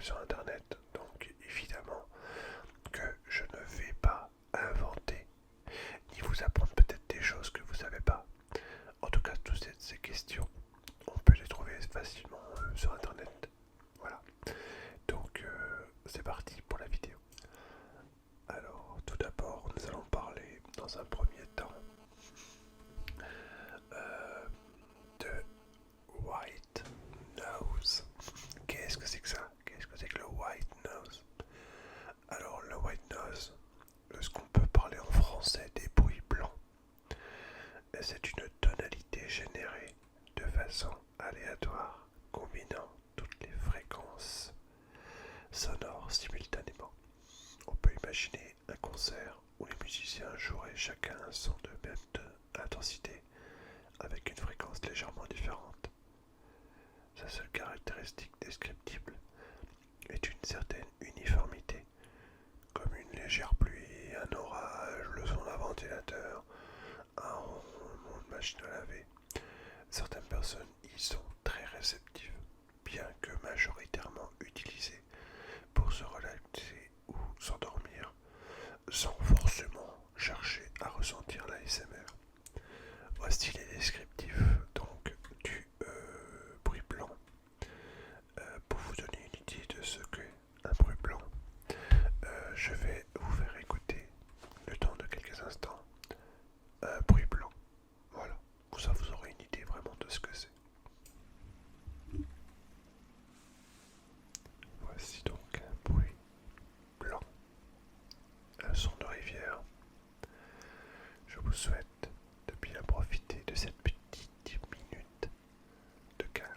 trouver sur internet. Donc évidemment que je ne vais pas inventer ni vous apprendre peut-être des choses que vous savez pas. En tout cas, toutes ces questions, on peut les trouver facilement sur internet. Voilà. Donc c'est parti pour la vidéo. Alors tout d'abord, nous allons parler dans un premier temps de white nose. Qu'est-ce que c'est que ça? Qu'est-ce que c'est que le white nose? Alors le white nose, ce qu'on peut parler en français des bruits blancs, c'est une tonalité générée de façon aléatoire, combinant toutes les fréquences sonores simultanément. On peut imaginer un concert où les musiciens joueraient chacun un son de même intensité avec une fréquence légèrement différente. Sa seule caractéristique descriptible est une certaine uniformité, comme une légère pluie, un orage, le son d'un ventilateur, un ronronnement de machine à laver. Certaines personnes y sont très réceptives, bien que majoritairement utilisées pour se relaxer ou s'endormir, sans forcément chercher à ressentir l'ASMR. Voici les descriptifs donc du bruit blanc. Pour vous donner une idée de ce qu'est un bruit blanc, je vais vous faire écouter le temps de quelques instants un bruit blanc. Voilà, pour ça vous aurez une idée vraiment de ce que c'est. Voici donc un bruit blanc, un son de rivière. Je vous souhaite de bien profiter de cette petite minute de calme.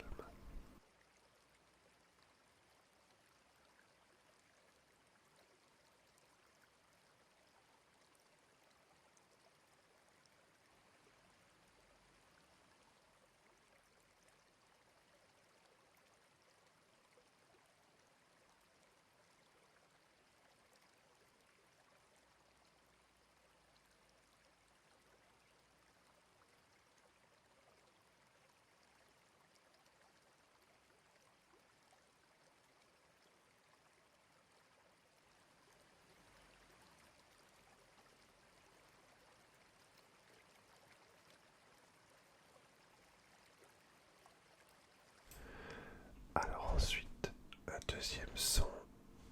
Alors ensuite, un deuxième son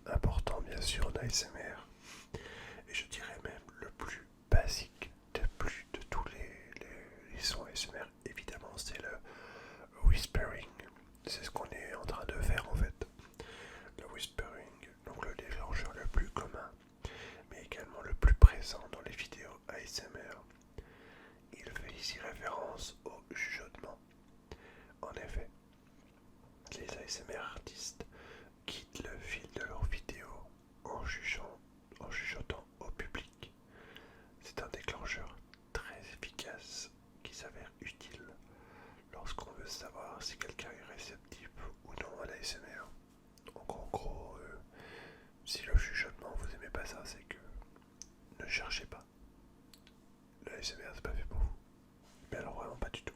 important bien sûr en ASMR, et je dirais même le plus basique de tous les sons ASMR, évidemment c'est le whispering. C'est ce qu'on est en train de faire en fait. Le whispering, donc le déclencheur le plus commun, mais également le plus présent dans les vidéos ASMR. Il fait ici référence au chuchotement. En effet, les ASMR artistes quittent le fil de leurs vidéos en chuchotant au public. C'est un déclencheur très efficace qui s'avère utile lorsqu'on veut savoir si quelqu'un est réceptif ou non à l'ASMR. Donc en gros, si le chuchotement vous aimez pas ça, c'est que ne cherchez pas. L'ASMR c'est pas fait pour vous. Mais alors vraiment pas du tout.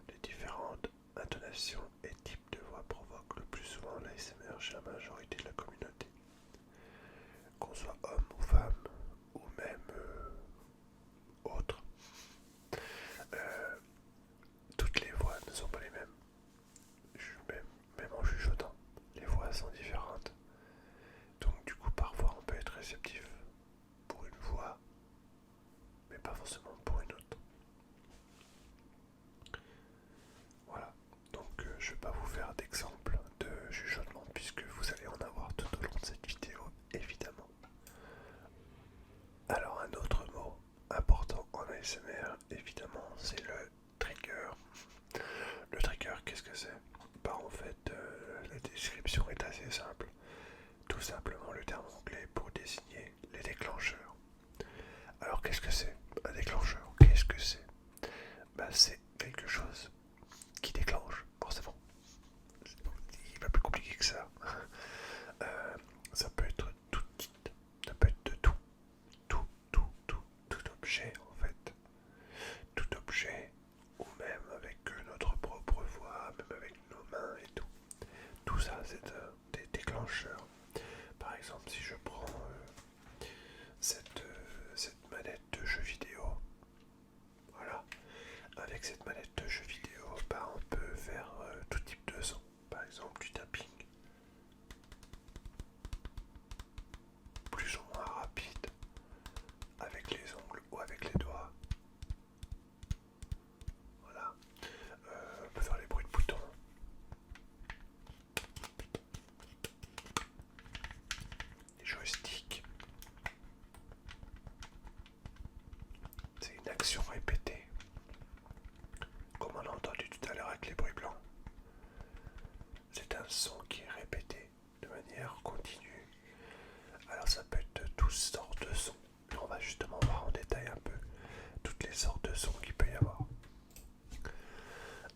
Les différentes intonations et types de voix provoquent le plus souvent l'ASMR chez la majorité de la communauté. Qu'on soit homme ou femme, ou même autre, toutes les voix ne sont pas les mêmes. Même en chuchotant, les voix sont différentes. Donc du coup parfois on peut être réceptif pour une voix, mais pas forcément pour une autre. Voilà, donc je ne vais pas vous faire d'exemple de chuchotement puisque vous allez en avoir tout au long de cette vidéo, évidemment. Alors un autre mot important en ASMR, évidemment, c'est le trigger. Le trigger, qu'est-ce que c'est? Bah en fait, la description est assez simple. Tout simplement le terme anglais pour désigner les déclencheurs. Alors qu'est-ce que c'est un déclencheur? Qu'est-ce que c'est? Bah c'est quelque chose qui déclenche, forcément. tout ça, c'est des déclencheurs. Par exemple, si je prends cette manette de jeu vidéo, voilà, avec cette manette de jeu vidéo, bah, on peut faire tout type de son. Par exemple, du tapping, plus ou moins rapide, avec les ongles ou avec les doigts. Voilà, on peut faire les bruits de boutons. Les joysticks. C'est une action répétée, comme on a entendu tout à l'heure avec les bruits blancs. C'est un son qui est répété de manière continue. Alors ça peut être de toutes sortes de sons. On va justement voir en détail un peu toutes les sortes de sons qu'il peut y avoir.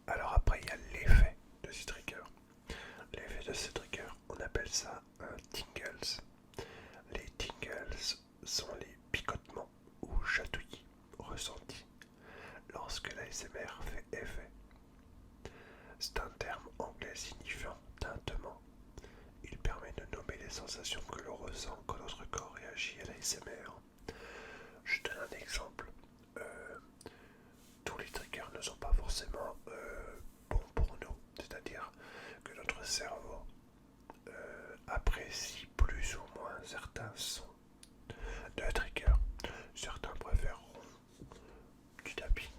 Alors après il y a l'effet de ce trigger. L'effet de ce trigger, on appelle ça un tingles. Les tingles sont les picotements ou chatouillis ressentis lorsque l'ASMR fait effet. C'est un terme anglais signifiant tintement. Il permet de nommer les sensations que l'on ressent quand notre corps réagit à l'ASMR. Je donne un exemple. Tous les triggers ne sont pas forcément bons pour nous. C'est-à-dire que notre cerveau apprécie plus ou moins certains sons de triggers. Certains préféreront du tapping.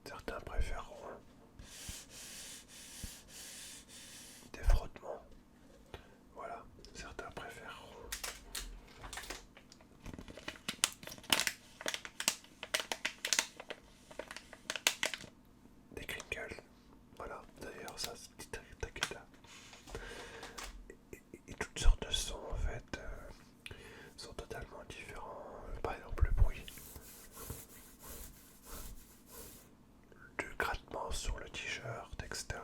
Certains préféreront des frottements. Voilà, certains préféreront des crinkles. Voilà, d'ailleurs ça c'est petit takeda. Et toutes sortes de sons en fait sont totalement différents. Par exemple le bruit de grattement sur le t-shirt, etc.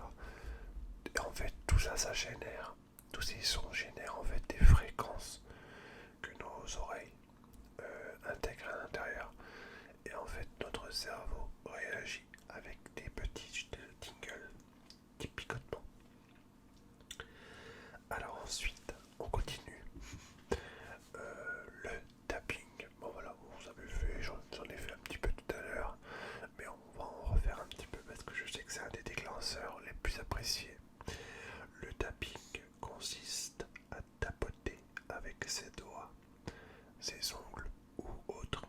Et en fait tout ça, ça génère, tous ces sons génèrent en fait des fréquences que nos oreilles intègrent à l'intérieur. Et en fait notre cerveau réagit avec des petits tingles, des picotements. Alors ensuite on continue. Le tapping, bon voilà, vous avez fait, j'en ai fait un petit peu tout à l'heure, mais on va en refaire un petit peu parce que je sais que c'est un des déclencheurs les plus appréciés. Le tapping consiste à tapoter avec ses doigts, ses ongles ou autres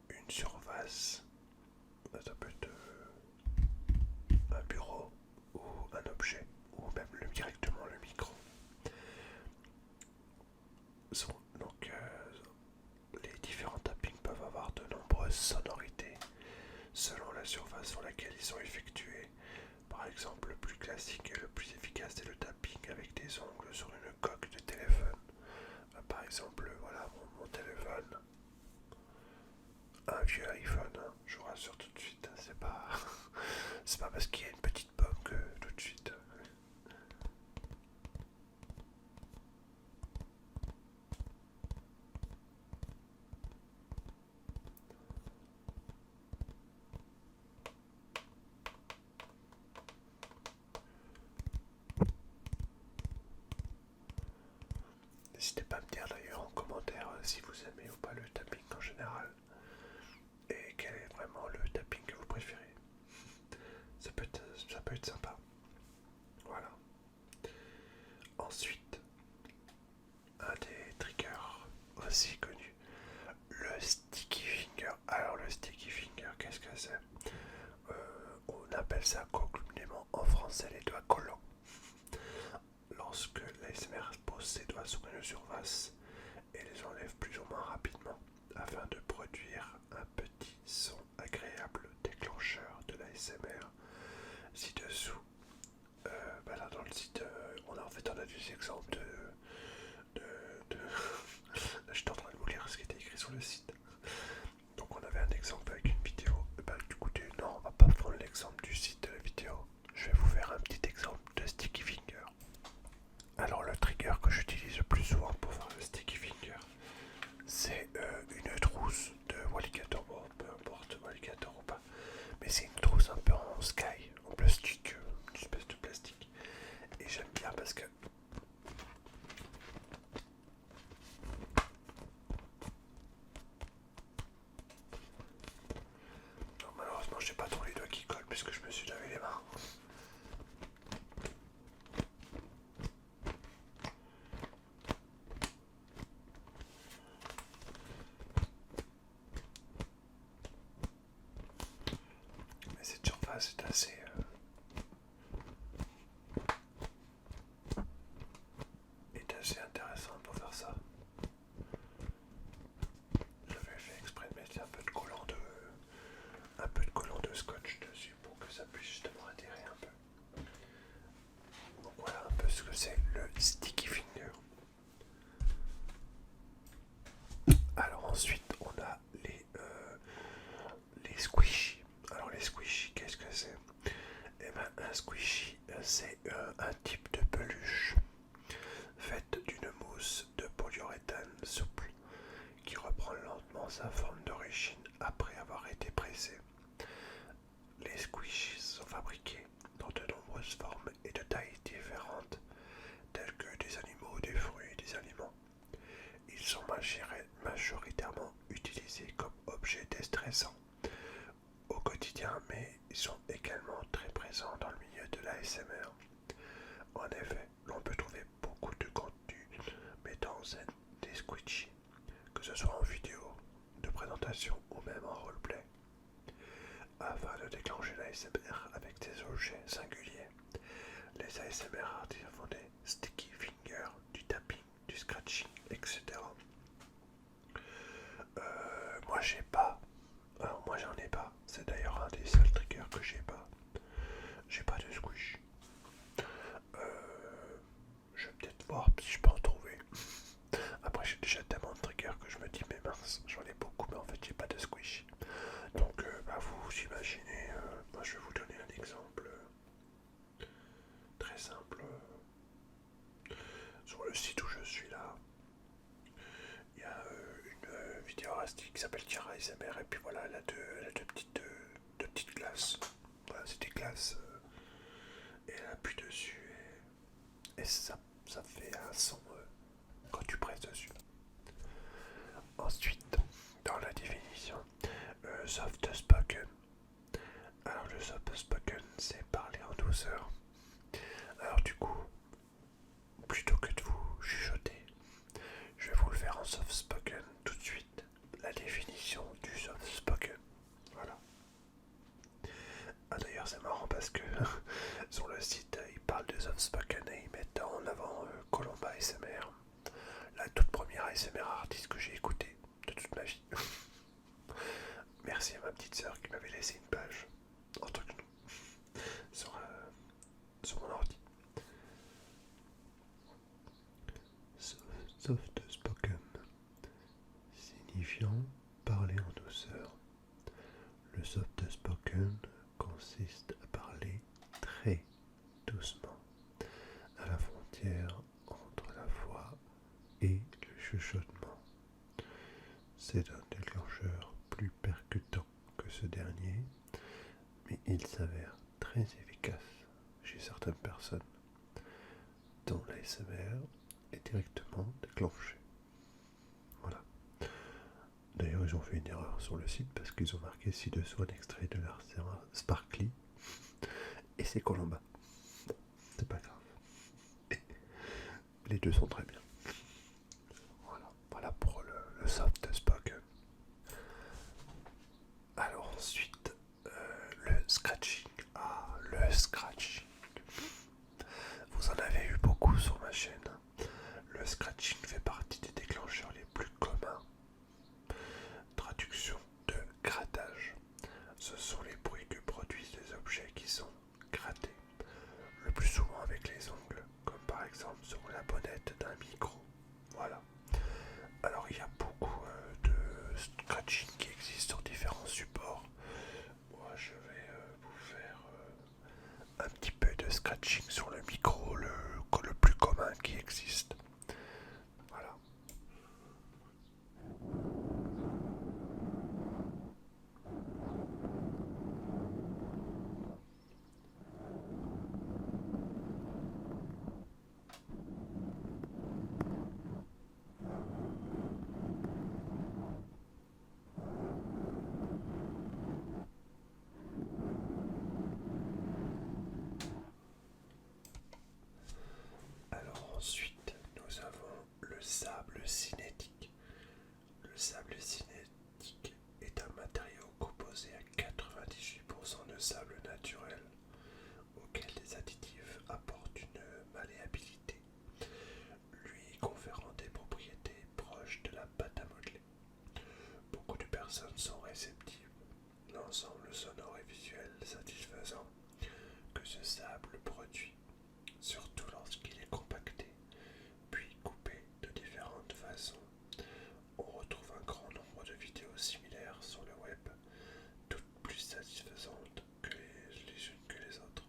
une surface. Ça peut être un bureau ou un objet ou même directement le micro. Donc les différents tappings peuvent avoir de nombreuses sonorités selon la surface sur laquelle ils sont effectués. Par exemple, le plus classique et le plus efficace est le tapping avec des ongles sur une coque de téléphone. Par exemple, voilà mon téléphone, un vieux iPhone, hein, je vous rassure tout de suite, c'est pas, c'est pas parce qu'il y a une petite pomme que tout de suite. N'hésitez pas à me dire d'ailleurs en commentaire si vous aimez ou pas le tapping en général et quel est vraiment le tapping que vous préférez. Ça peut être sympa. Voilà. Ensuite, un des triggers aussi connus, le sticky finger. Alors le sticky finger, qu'est-ce que c'est? On appelle ça communément en français les doigts collants. Lorsque l'ASMR pose ses doigts sur une surface et les enlève plus ou moins rapidement afin de produire un petit son agréable déclencheur de l'ASMR. Ci-dessous, là dans le site, on a des exemples de là, j'étais en train de vous lire ce qui était écrit sur le site. Donc on avait un exemple avec une vidéo. Écoutez, non, on va pas prendre l'exemple du site de la vidéo. Je vais vous faire un petit exemple de sticky finger. Alors le trigger que j'utilise le plus souvent pour faire le sticky finger, c'est une trousse c'est assez... est assez intéressant pour faire ça. J'avais fait exprès de mettre un peu de collant de scotch dessus pour que ça puisse justement adhérer un peu. Donc voilà un peu ce que c'est le sticky finger. Alors ensuite on a les squishy. Alors les squishy, qu'est-ce que c'est? Eh ben un squishy c'est un type de peluche faite d'une mousse de polyuréthane souple qui reprend lentement sa forme d'origine après avoir été pressée. Les squishies sont fabriqués dans de nombreuses formes et de tailles différentes, telles que des animaux, des fruits et des aliments. Ils sont majoritairement utilisés comme objets déstressants au quotidien, mais ils sont également très présents dans le milieu de l'ASMR. En effet, l'on peut trouver beaucoup de contenu mettant en scène des squishies, que ce soit en vidéo, de présentation ou même en roleplay. Afin de déclencher l'ASMR avec des objets singuliers, les ASMR artistes font des sticky fingers, du tapping, du scratching, etc. Moi j'ai pas. Alors moi j'en ai pas. C'est d'ailleurs un des seuls triggers que j'ai pas. J'ai pas de squish. Je vais peut-être voir si je peux en trouver. Après j'ai déjà tellement de triggers que je me dis mais mince, j'en ai beaucoup mais en fait j'ai pas de squish. Donc vous imaginez, moi je vais vous donner un exemple très simple. Sur le site où je suis là, il y a une vidéo artistique qui s'appelle Tira ASMR et puis voilà, elle a deux petites glaces. Voilà, c'est des glaces et elle appuie dessus et ça fait un son quand tu presses dessus. Ensuite, dans la définition, soft spoken. Alors le soft spoken, c'est parler en douceur. Alors du coup, plutôt que de vous chuchoter, je vais vous le faire en soft spoken tout de suite. La définition du soft spoken. Voilà. Ah d'ailleurs c'est marrant parce que sur le site ils parlent de soft spoken et ils mettent en avant Colomba ASMR, la toute première ASMR artiste que j'ai écoutée de toute ma vie. Merci à ma petite sœur qui m'avait laissé une page entre nous sur mon ordi. Soft spoken, signifiant parler en douceur. Le soft spoken consiste à parler très doucement, à la frontière entre la voix et le chuchotement. C'est un déclencheur plus percutant que ce dernier, mais il s'avère très efficace chez certaines personnes dont l'ASMR est directement déclenché. Voilà. D'ailleurs, ils ont fait une erreur sur le site parce qu'ils ont marqué ci-dessous un extrait de leur Sparkly et c'est Colomba. C'est pas grave. Les deux sont très bien. Voilà pour le soft spoken. Alors ensuite, le scratching. Ah, le scratching. Vous en avez eu beaucoup sur ma chaîne. Le scratching fait partie des déclencheurs les plus communs. Traduction de grattage. Ce sont les bruits que produisent les objets qui sont grattés. Le plus souvent avec les ongles, comme par exemple sur la bonnette d'un micro. Voilà. Alors il y a beaucoup de scratching qui existent sur différents supports. Moi je vais vous faire un petit personnes sont réceptives. L'ensemble sonore et visuel satisfaisant que ce sable produit, surtout lorsqu'il est compacté, puis coupé de différentes façons. On retrouve un grand nombre de vidéos similaires sur le web, toutes plus satisfaisantes que les unes que les autres.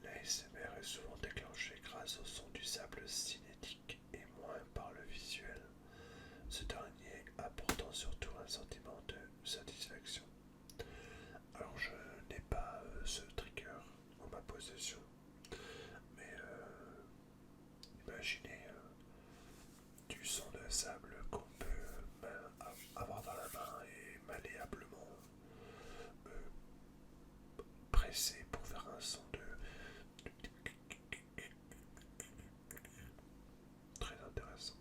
La l'ASMR est souvent déclenchée grâce au son du sable cinétique et moins par le visuel, ce dernier apportant surtout un sentiment de satisfaction. Alors je n'ai pas ce trigger en ma possession, mais imaginez du son de sable qu'on peut avoir dans la main et malléablement presser pour faire un son de très intéressant.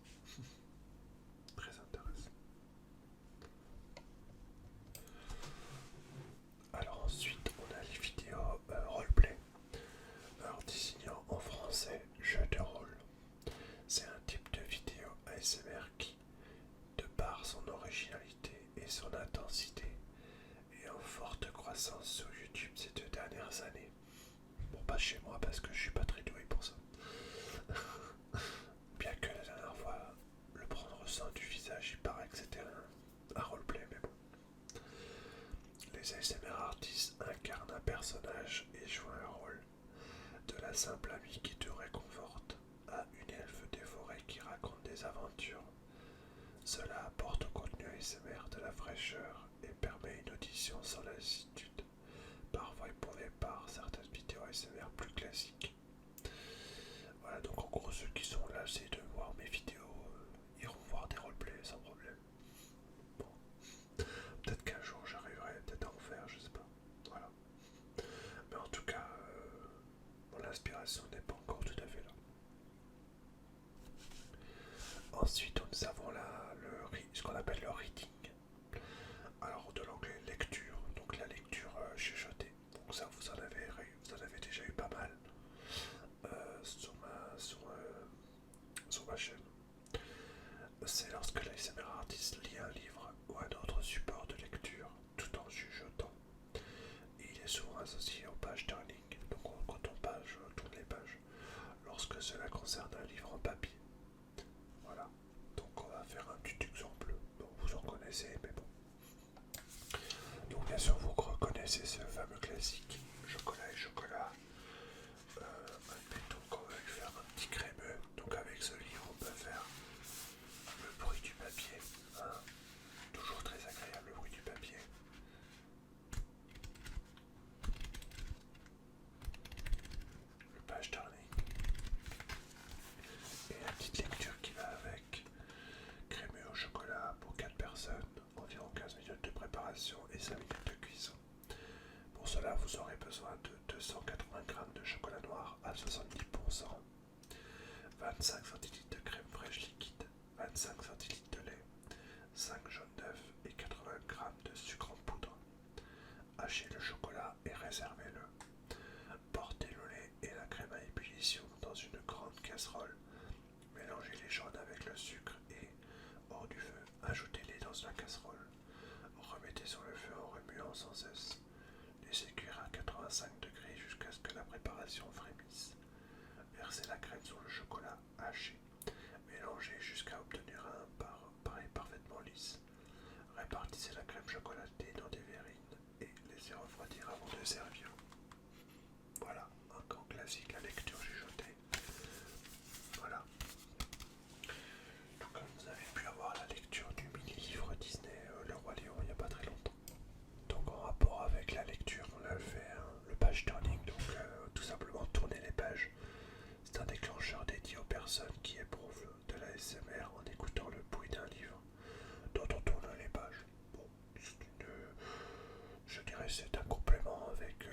Très intéressant. Alors ensuite on a les vidéos roleplay. Alors désignant en français jeu de rôle. C'est un type de vidéo ASMR qui, de par son originalité et son intensité, est en forte croissance sur YouTube ces 2 dernières années. Bon, pas chez moi parce que je suis pas très doué pour ça. Bien que la dernière fois, le prendre soin du visage, il paraît que c'était un roleplay, mais bon. Les ASMR artistes incarnent un personnage et jouent un rôle, de la simple amie qui te réconforte à une elfe des forêts qui raconte des aventures. Cela apporte au contenu ASMR de la fraîcheur et permet une audition sans lassitude, parfois éprouvée par certaines vidéos ASMR plus classiques. Voilà, donc en gros ceux qui sont lassés de voir mes vidéos iront voir des roleplays sans problème. Bon, peut-être qu'un jour j'arriverai peut-être à en faire, je sais pas. Voilà. Mais en tout cas, mon inspiration n'est pas encore tout à fait là. Ensuite, nous avons ce qu'on appelle le reading. Alors, de l'anglais lecture, donc la lecture chuchotée. Donc ça, vous en avez déjà eu pas mal sur ma chaîne. C'est lorsque l'ASMR artiste lit un livre ou un autre support de lecture tout en chuchotant. Et il est souvent associé aux pages turning, donc quand on tourne les pages, lorsque cela concerne un livre en papier. Voilà, donc on va faire un petit exemple. Bon, vous en connaissez, mais bon. Donc bien sûr vous reconnaissez ce fameux classique, chocolat et chocolat. Admettons qu'on veuille faire un petit crémeux, donc avec ce livre on peut faire le bruit du papier, hein. Toujours très agréable le bruit du papier. Le page turning. Et la petite lecture qui va avec. Crémeux au chocolat pour 4 personnes, environ 15 minutes de préparation et 5 minutes de cuisson. Pour cela, vous aurez besoin de 280 g de chocolat noir à 70%, 25 centilitres de crème fraîche liquide, 25 centilitres de lait, 5 jaunes d'œufs et 80 g de sucre en poudre. Hachez le chocolat et réservez-le. Portez le lait et la crème à ébullition dans une grande casserole. Mélangez les jaunes avec le sucre et, hors du feu, ajoutez-les dans la casserole. Remettez sur le feu en remuant sans cesse. Laissez cuire à 85 degrés jusqu'à ce que la préparation frémisse. Versez la crème sur le chocolat haché. Mélangez jusqu'à obtenir un pareil parfaitement lisse. Répartissez la crème chocolatée dans des verrines et laissez refroidir avant de servir. Voilà, un grand classique, la lecture chuchotée. Voilà. Tout comme vous avez pu avoir la lecture du mini-livre Disney Le Roi Lion il n'y a pas très longtemps. Donc en rapport avec la lecture, on a fait le page turning, donc tout simplement tourner les pages. C'est un déclencheur dédié aux personnes qui éprouvent de la l'ASMR en écoutant le bruit d'un livre dont on tourne les pages. Bon, je dirais c'est un complément avec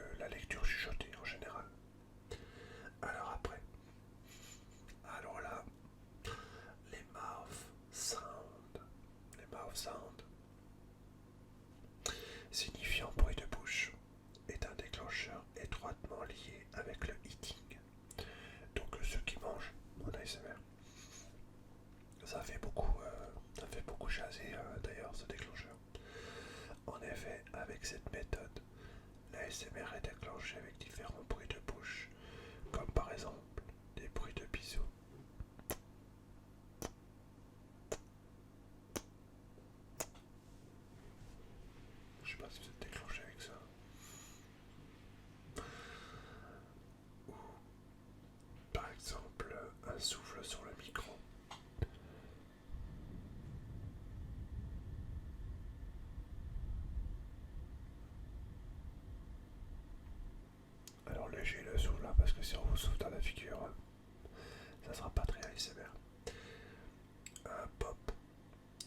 souffle sur le micro. Alors léger le souffle là, parce que si on vous souffle dans la figure, ça sera pas très ASMR. Un pop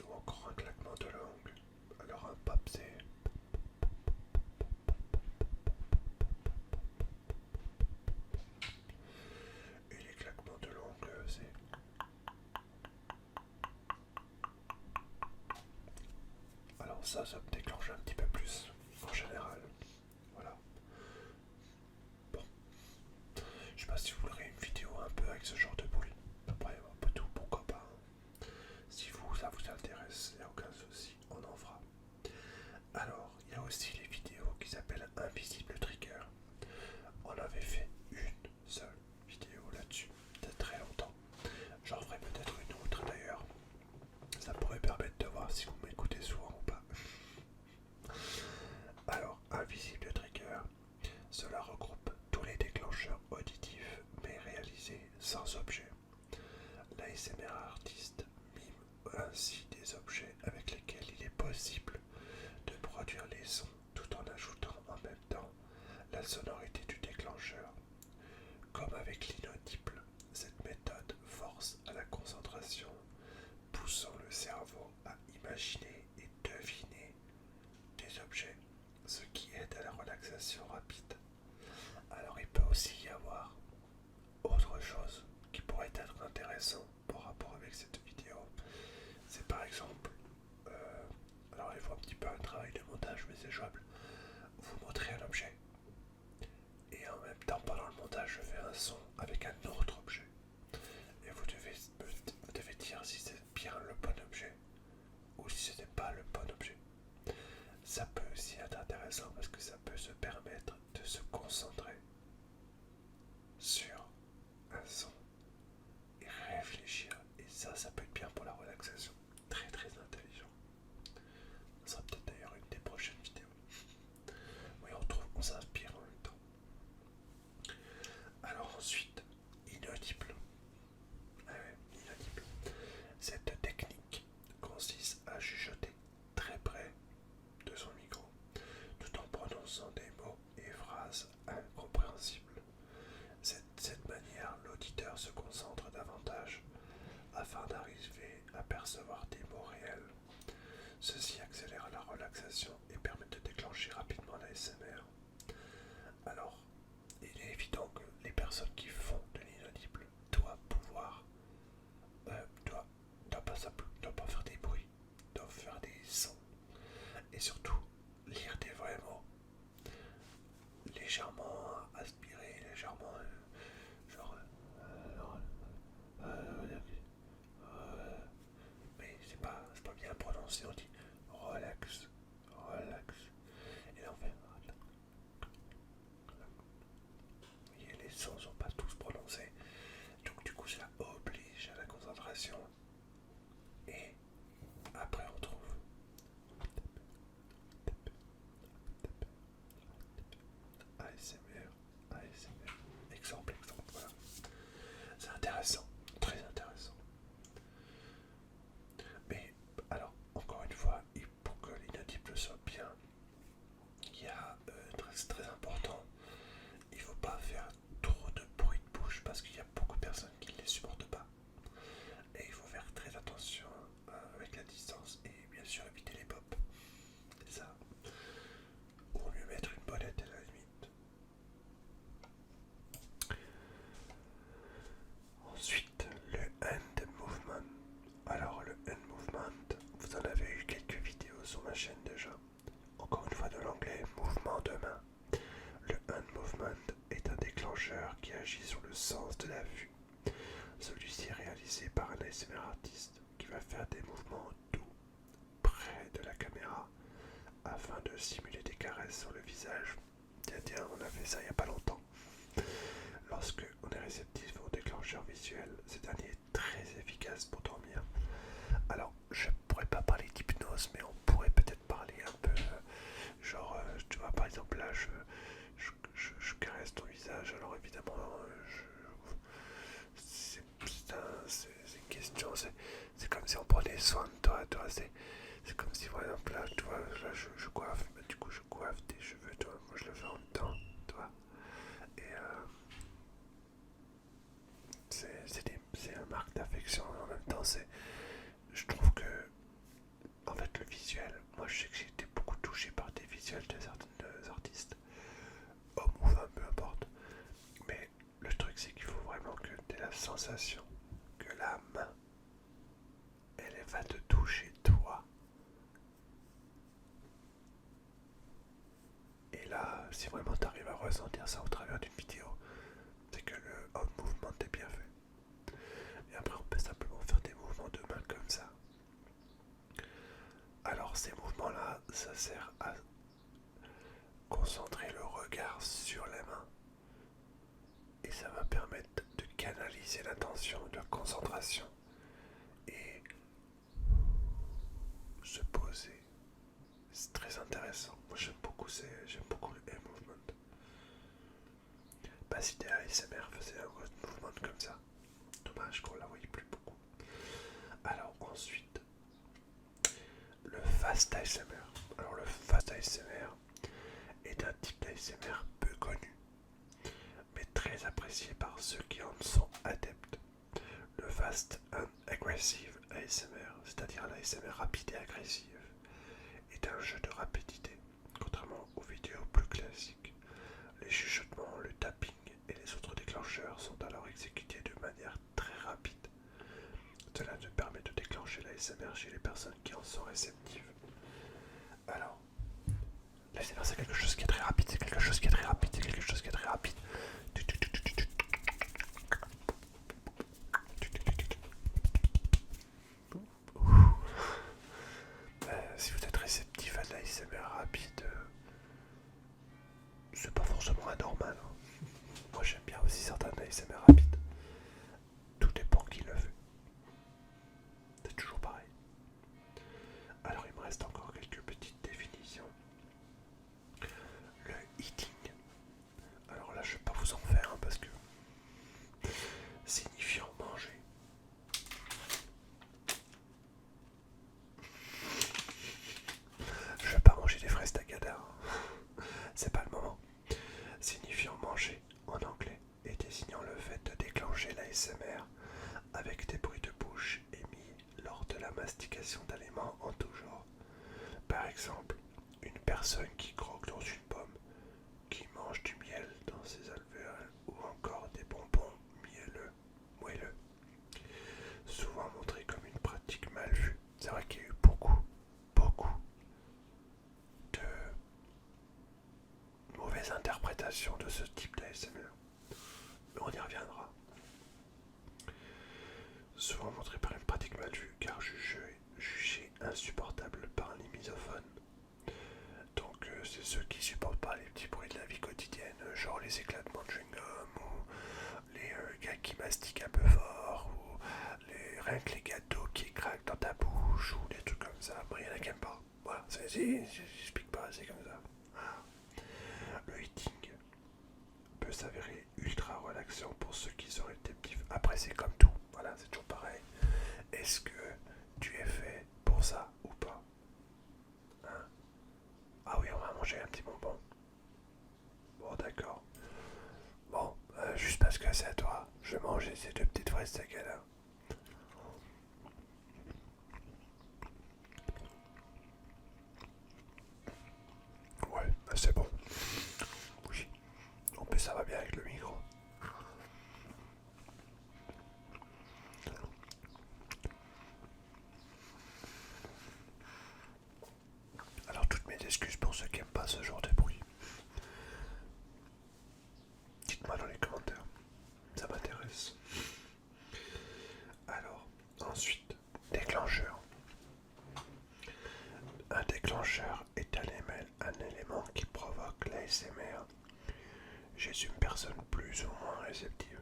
ou encore un claquement de langue. Alors un pop c'est... Et les claquements de langue c'est... Alors ça me déclenche un petit peu plus en général. Voilà. Bon. Je sais pas si vous voudrez une vidéo un peu avec ce genre de bruit. Après, un peu tout, pourquoi pas. Si ça vous intéresse, il n'y a aucun souci, on en fera. Alors, il y a aussi les vidéos qui s'appellent Invisible Trigger. On avait fait une seule vidéo là-dessus, il y a très longtemps. J'en ferai peut-être une autre d'ailleurs. Ça pourrait permettre de voir si vous m'écoutez souvent ou pas. Alors, Invisible Trigger, cela regroupe tous les déclencheurs auditifs mais réalisés sans objet. L'ASMR artiste mime ainsi des objets avec lesquels il est possible de produire les sons tout en ajoutant en même temps la sonorité du déclencheur. Comme avec l'inaudible, cette méthode force à la concentration, poussant le cerveau à imaginer et deviner des objets, ce qui aide à la relaxation rapide. Alors il peut aussi y avoir autre chose qui pourrait être intéressant par rapport avec cette vidéo. C'est par exemple, alors il faut un petit peu un travail de montage mais c'est jouable, vous montrez un objet et en même temps pendant le montage je fais un son avec un autre objet et vous devez dire si c'est bien le bon objet ou si ce n'est pas le bon objet. Ça peut aussi être intéressant parce que ça peut se permettre de se concentrer sur un son et réfléchir. Et ça peut être bien pour la relaxation. Très très intelligent. Ce sera peut-être d'ailleurs une des prochaines vidéos. Oui, on s'inspire en même temps. Alors ensuite, inaudible. Ah ouais, inaudible. Cette technique consiste à chuchoter très près de son micro, tout en prononçant des mots et phrases incompréhensibles. Cette manière, l'auditeur se concentre davantage afin d'arriver à percevoir des mots réels. Ceci accélère la relaxation et permet de déclencher rapidement la SMR. Alors, il est évident que les personnes qui font de l'inaudible doivent pouvoir, doivent pas faire des bruits, doivent faire des sons et surtout lire des vrais mots, légèrement aspirés, légèrement genre mais c'est pas bien prononcé, on dit relax, relax. Et là on fait et les sons sont pas tous prononcés. Donc du coup cela oblige à la concentration. Et après on trouve ASMR, ASMR, exemple, voilà. C'est intéressant, très intéressant. Mais alors, encore une fois, pour que l'inaudible soit bien, il y a c'est très important, il ne faut pas faire trop de bruit de bouche parce qu'il y a beaucoup de personnes qui ne les supportent pas. Et il faut faire très attention avec la distance et bien sûr éviter les pops. C'est ça. Ou mieux mettre une bonnette à la limite. Ensuite, le hand movement. Alors le hand movement, vous en avez eu quelques vidéos sur ma chaîne déjà. Encore une fois de l'anglais, mouvement de main. Le hand movement est un déclencheur qui agit sur le sens de la vue. Celui-ci est réalisé par un ASMR artiste qui va faire des mouvements doux près de la caméra afin de simuler des caresses sur le visage. Tiens, on a fait ça il n'y a pas longtemps. Lorsque on est réceptif au déclencheur visuel, ce dernier est très efficace pour dormir. Alors, je pourrais pas parler d'hypnose, mais on pourrait peut-être parler un peu, genre, tu vois, par exemple là, je caresse ton visage, alors évidemment, c'est soin de toi, c'est comme si par exemple là, tu vois, là je coiffe, bah, du coup je coiffe tes cheveux, toi, moi je le fais en même temps, toi. Et c'est une marque d'affection, en même temps je trouve que, en fait le visuel, moi je sais que j'ai été beaucoup touché par des visuels de certains artistes, hommes ou femmes, peu importe, mais le truc c'est qu'il faut vraiment que tu aies la sensation que la main, elle va te toucher toi. Et là, si vraiment tu arrives à ressentir ça au travers d'une vidéo, c'est que le home movement est bien fait. Et après, on peut simplement faire des mouvements de main comme ça. Alors, ces mouvements-là, ça sert à concentrer le regard sur la main. Et ça va permettre de canaliser l'attention, de la concentration. Et se poser. C'est très intéressant. Moi, j'aime beaucoup le hand movement. Basile ASMR faisait un mouvement comme ça. Dommage qu'on la voyait plus beaucoup. Alors ensuite, le fast ASMR. Alors le fast ASMR est un type d'ASMR peu connu, mais très apprécié par ceux qui en sont adeptes. Le fast and aggressive ASMR, c'est-à-dire l'ASMR rapide et agressive, est un jeu de rapidité, contrairement aux vidéos plus classiques. Les chuchotements, le tapping et les autres déclencheurs sont alors exécutés de manière très rapide. Cela te permet de déclencher l'ASMR chez les personnes qui en sont réceptives. Alors, l'ASMR c'est quelque chose qui est très rapide, c'est quelque chose qui est très rapide, c'est quelque chose qui est très rapide. Si vous êtes réceptif à de l'ASMR rapide, c'est pas forcément anormal. Hein. Moi j'aime bien aussi certains ASMR rapides. Tout dépend qui le fait. C'est toujours pareil. Alors il me reste encore quelques petites définitions. Le eating. Alors là je vais pas vous en faire hein, parce que signifiant manger. Je vais pas manger des fraises d'Agada. C'est pas le moment. Signifiant manger en anglais et désignant le fait de déclencher l'ASMR avec des bruits de bouche émis lors de la mastication d'aliments en tout genre. Par exemple, une personne qui croque dans une pomme, qui mange du miel dans ses alvéoles ou encore des bonbons moelleux, souvent montré comme une pratique mal vue. C'est vrai qu'il y a eu beaucoup de mauvaises interprétations de ce type d'ASMR. Mais on y reviendra. Souvent montré par une pratique mal vue car jugé insupportable par les misophones. Donc c'est ceux qui supportent pas les petits bruits de la vie quotidienne, genre les éclatements de chewing-gum ou les gars qui mastiquent un peu fort ou rien que les gâteaux qui craquent dans ta bouche ou des trucs comme ça. Moi il y en a qui aiment pas. Voilà, j'explique pas, c'est comme ça. Le eating peut s'avérer ultra relaxant pour ceux qui sont réceptifs. Après c'est comme tout, voilà, c'est toujours pareil. Est-ce que tu es fait pour ça ou pas hein? Ah oui, on va manger un petit bonbon. Bon, d'accord. Bon, juste parce que c'est à toi, je vais manger ces deux petites fraises Sagala. Ouais, c'est bon. Oui. En plus, ça va bien avec le micro. Alors, toutes mes excuses pour ceux qui n'aiment pas ce genre de bruit. Dites-moi dans les commentaires. Ça m'intéresse. Alors, ensuite, déclencheur. Un déclencheur est un élément qui provoque l'ASMR chez une personne plus ou moins réceptive.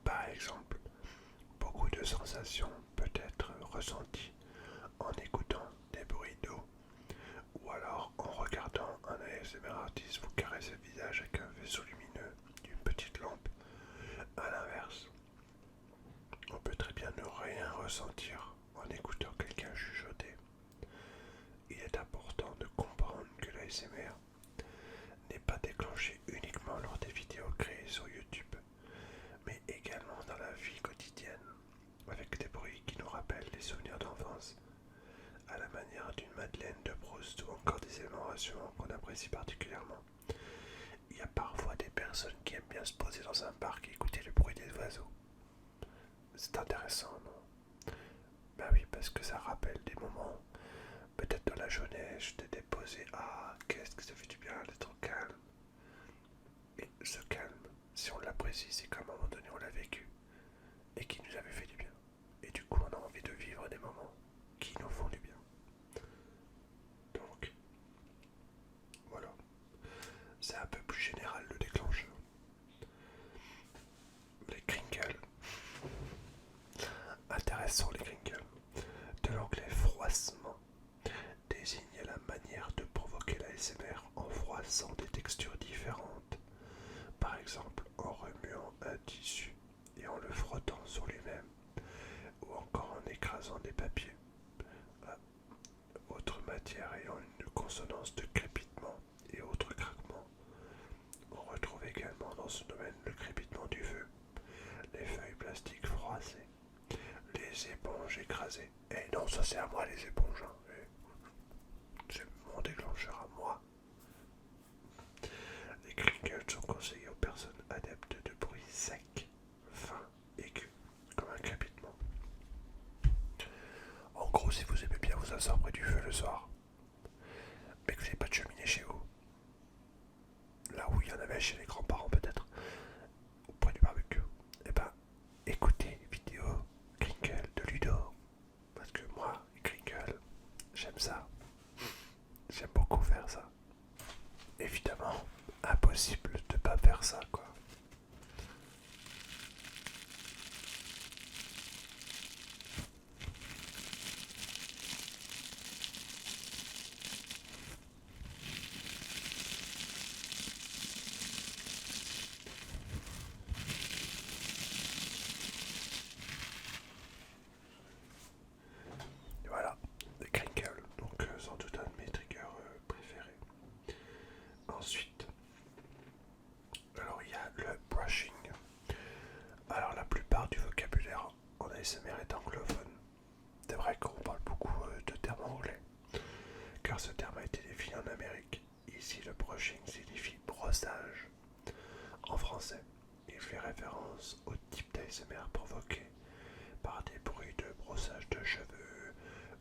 Par exemple, beaucoup de sensations peuvent être ressenties en écoutant des bruits d'eau ou alors en regardant un ASMR artiste vous caresser le visage avec un vaisseau lumineux d'une petite lampe. A l'inverse, on peut très bien ne rien ressentir en écoutant quelqu'un ASMR n'est pas déclenché uniquement lors des vidéos créées sur YouTube, mais également dans la vie quotidienne, avec des bruits qui nous rappellent des souvenirs d'enfance, à la manière d'une Madeleine de Proust ou encore des éléments rassurants qu'on apprécie particulièrement. Il y a parfois des personnes qui aiment bien se poser dans un parc et écouter le bruit des oiseaux. C'est intéressant, non? Ben oui, parce que ça rappelle des moments, peut-être dans la journée, je t'ai déposé, ah, qu'est-ce que ça fait du bien d'être calme. Et ce calme, si on l'apprécie, c'est qu'à un moment donné on l'a vécu et qui nous avait fait du bien. Et du coup, on a envie de vivre des moments qui nous font du bien. Donc, voilà. C'est un peu plus général le déclencheur. Les crinkles. Intéressant les crinkles. De l'anglais froissement désigne la manière de provoquer l'ASMR en froissant des textures différentes. Par exemple en remuant un tissu et en le frottant sur lui-même, ou encore en écrasant des papiers. Autre matière ayant une consonance de crépitement et autres craquements. On retrouve également dans ce domaine le crépitement du feu, les feuilles plastiques froissées, les éponges écrasées. Et non, ça c'est à moi les éponges. Hein. C'est mon déclencheur à moi. Les crinkles sont conseillés aux personnes adeptes de bruits secs, fins, aigus, comme un crépitement. En gros, si vous aimez bien vous asseoir près du feu le soir, mais que vous n'avez pas de cheminée chez vous, là où il y en avait chez les grands-parents peut-être, ou près du barbecue, et ben écoutez les vidéos crinkle de Ludo. Parce que moi, les crinkle, j'aime ça. J'aime beaucoup faire ça. Évidemment, impossible de pas faire ça, quoi. Et voilà, les crinkle, donc sans doute un de mes triggers préférés. Ensuite, alors il y a le brushing. Alors la plupart du vocabulaire en ASMR est anglophone. C'est vrai qu'on parle beaucoup de termes anglais, car ce terme a été défini en Amérique. Ici, le brushing signifie brossage. En français, il fait référence au type d'ASMR provoqué par des bruits de brossage de cheveux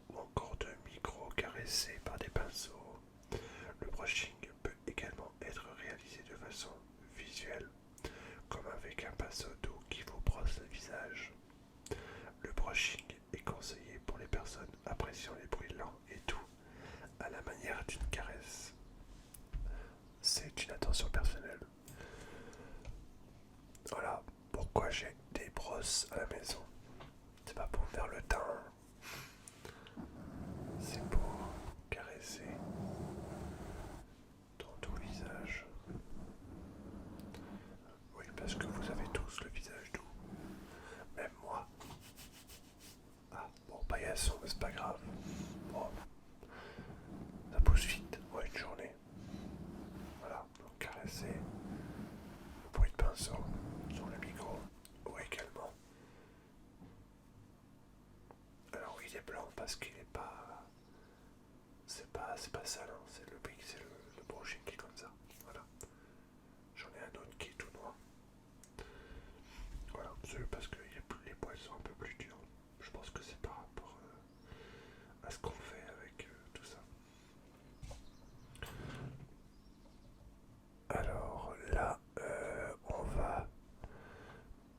ou encore de micro caressés par des pinceaux. Le brushing peut également être réalisé de façon visuelle, comme avec un pinceau doux qui vous brosse le visage. Le brushing est conseillé pour les personnes appréciant les bruits lents et doux, à la manière d'une caresse. C'est une attention personnelle. Voilà pourquoi j'ai des brosses à la maison. C'est pas pour faire le teint, c'est pour caresser ton doux visage. Oui, parce que vous avez tous le visage doux, même moi. Ah, bon, paillasson, mais c'est pas grave. Bon, ça pousse vite, moi une journée. Voilà, donc caresser, le bruit de pinceau sur le micro, ou également. Alors oui, il est blanc parce qu'il est pas. C'est pas sale, hein. C'est le brushing qui est comme ça. Voilà. J'en ai un autre qui est tout noir. Voilà, c'est parce que les poils sont un peu plus durs. Je pense que c'est par rapport à ce qu'on fait avec tout ça. Alors là, on va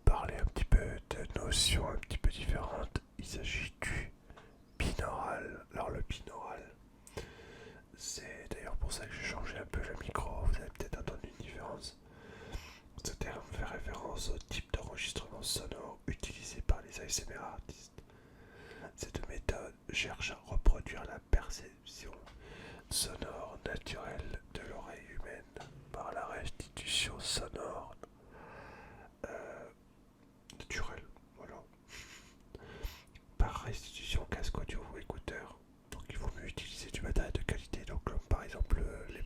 parler un petit peu de notions un petit peu différentes. Il s'agit du binaural. Alors le binaural, c'est d'ailleurs pour ça que j'ai changé un peu le micro. Vous avez peut-être entendu une différence. Ce terme fait référence au type d'enregistrement sonore utilisé par les ASMR artistes. Cette méthode cherche à reproduire la perception sonore naturelle de l'oreille humaine par la restitution sonore naturelle. Voilà. Par restitution casque audio ou écouteur. Donc il vaut mieux utiliser du matériel de qualité, donc comme par exemple les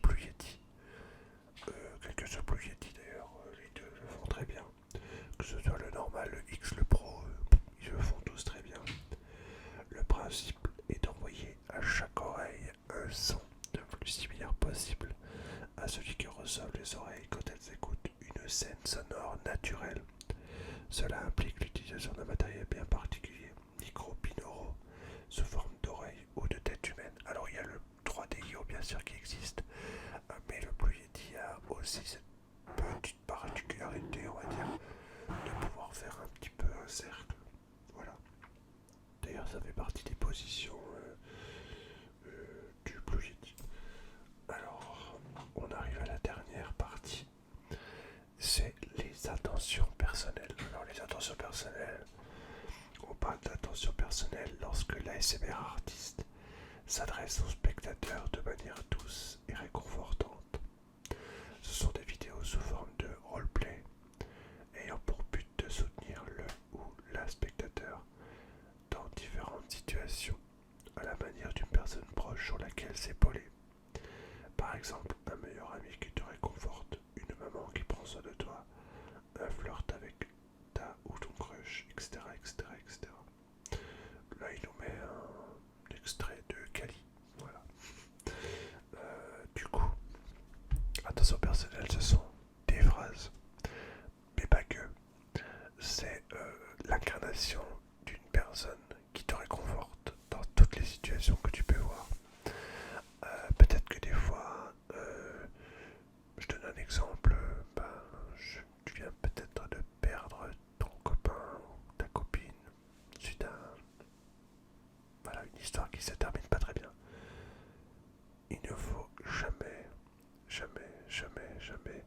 que ce soit le normal, le X, le Pro, ils le font tous très bien. Le principe est d'envoyer à chaque oreille un son le plus similaire possible à celui que reçoivent les oreilles quand elles écoutent une scène sonore naturelle. Cela implique l'utilisation d'un matériel bien particulier, micro-binauraux, sous forme d'oreille ou de tête humaine. Alors il y a le 3DIO bien sûr qui existe, mais le Blue Yeti a aussi cette petite particularité, on va dire, de pouvoir faire un petit peu un cercle. Voilà. D'ailleurs ça fait partie des positions du Blue Yeti. Alors on arrive à la dernière partie, c'est les attentions personnelles. Alors les attentions personnelles, on parle d'attention personnelle lorsque l'ASMR artiste s'adresse aux spectateurs de manière douce et réconfortante. Ce sont des vidéos sous forme de roleplay ayant pour but de soutenir le ou la spectateur dans différentes situations à la manière d'une personne proche sur laquelle s'épauler. Par exemple, un meilleur ami qui te réconforte, une maman qui prend soin de toi, un flirt avec ta ou ton crush, etc. etc., etc. Là, il nous met un extrait de Kali. Voilà. Du coup, attention personnelle, ce sont des phrases, mais pas que. C'est l'incarnation d'une personne qui te réconforte dans toutes les situations que tu peux voir. Peut-être que des fois, je donne un exemple, tu viens peut-être de perdre ton copain ou ta copine suite à voilà, une histoire qui se termine pas très bien. Il ne faut jamais, jamais, jamais, jamais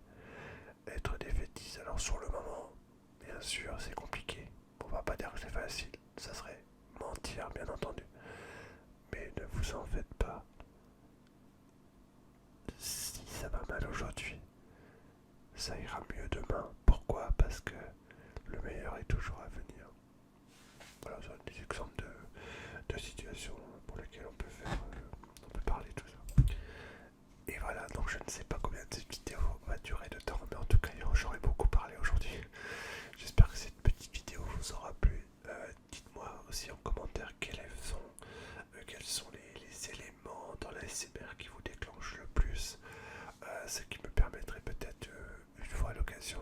être défaitiste. Alors sur le moment, bien sûr, c'est compliqué. On va pas dire que c'est facile, ça serait mentir, bien entendu. Mais ne vous en faites pas. Si ça va mal aujourd'hui, ça ira mieux demain. Pourquoi? Parce que le meilleur est toujours à venir. Voilà, ça des exemples de situations pour lesquelles on peut parler tout ça. Et voilà, donc je ne sais pas combien de cette vidéo va durer de temps, mais en tout cas, j'aurais beaucoup parlé aujourd'hui. J'espère que cette petite vidéo vous aura plu. Dites-moi aussi en commentaire quels sont les éléments dans la SMR qui vous déclenchent le plus. Ce qui me permettrait peut-être une fois à l'occasion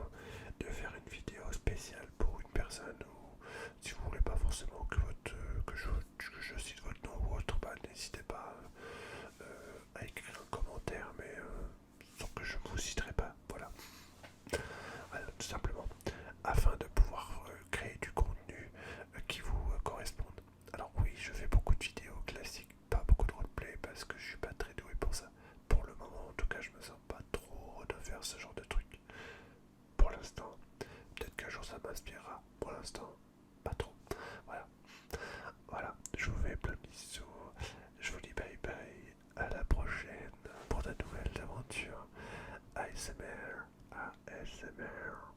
de faire une vidéo spéciale pour une personne, ou si vous voulez pas forcément que je cite votre nom ou autre, n'hésitez pas à écrire un commentaire, mais sans que je ne vous citerai pas. Voilà. Voilà, tout simplement, afin de pouvoir créer du contenu qui vous corresponde. Alors oui, je fais beaucoup de vidéos classiques, pas beaucoup de roleplay parce que je suis pas très doué pour ça. Pour le moment, en tout cas, je me sens pas trop de faire ce genre de truc. Pour l'instant, peut-être qu'un jour ça m'inspirera. Pour l'instant, pas trop. Voilà. Voilà, je vous fais plein de bisous. Je vous dis bye bye. À la prochaine pour de nouvelles aventures. ASMR. ASMR.